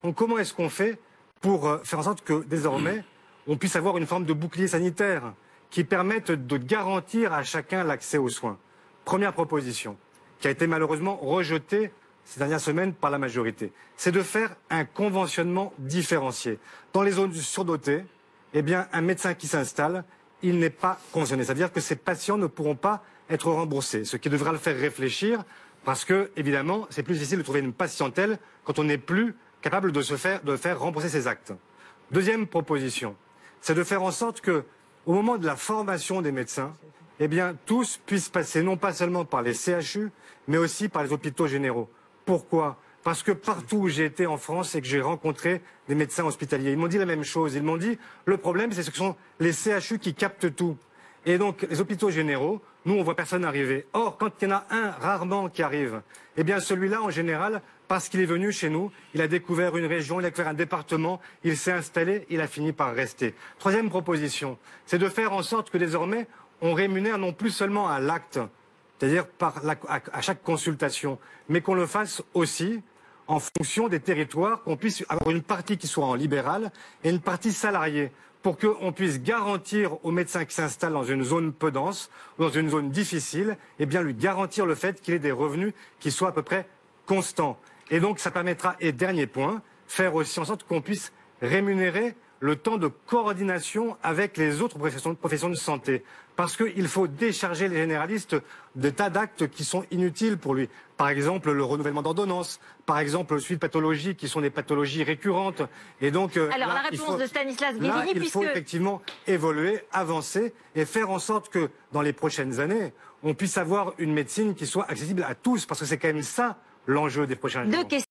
Donc comment est-ce qu'on fait pour faire en sorte que désormais, on puisse avoir une forme de bouclier sanitaire qui permette de garantir à chacun l'accès aux soins? Première proposition, qui a été malheureusement rejetée ces dernières semaines par la majorité, c'est de faire un conventionnement différencié. Dans les zones surdotées, eh bien, un médecin qui s'installe, il n'est pas conventionné. C'est-à-dire que ces patients ne pourront pas être remboursés, ce qui devra le faire réfléchir, parce que, évidemment, c'est plus difficile de trouver une patientèle quand on n'est plus capable de faire rembourser ses actes. Deuxième proposition, c'est de faire en sorte que, au moment de la formation des médecins, eh bien, tous puissent passer non pas seulement par les CHU, mais aussi par les hôpitaux généraux. Pourquoi? Parce que partout où j'ai été en France et que j'ai rencontré des médecins hospitaliers, ils m'ont dit la même chose. Ils m'ont dit, le problème, c'est que ce sont les CHU qui captent tout. Et donc, les hôpitaux généraux, nous, on voit personne arriver. Or, quand il y en a un rarement qui arrive, eh bien, celui-là, en général, parce qu'il est venu chez nous, il a découvert une région, il a découvert un département, il s'est installé, il a fini par rester. Troisième proposition, c'est de faire en sorte que désormais, on rémunère non plus seulement à l'acte, c'est-à-dire à chaque consultation, mais qu'on le fasse aussi en fonction des territoires, qu'on puisse avoir une partie qui soit en libéral et une partie salariée, pour qu'on puisse garantir aux médecins qui s'installent dans une zone peu dense ou dans une zone difficile, eh bien lui garantir le fait qu'il ait des revenus qui soient à peu près constants. Et donc ça permettra, et dernier point, faire aussi en sorte qu'on puisse rémunérer le temps de coordination avec les autres professions de santé. Parce qu'il faut décharger les généralistes de tas d'actes qui sont inutiles pour lui. Par exemple, le renouvellement d'ordonnances, par exemple, le suivi de pathologies qui sont des pathologies récurrentes. Et donc, alors, la réponse de Stanislas Guerini, il faut effectivement évoluer, avancer et faire en sorte que, dans les prochaines années, on puisse avoir une médecine qui soit accessible à tous. Parce que c'est quand même ça l'enjeu des prochains jours.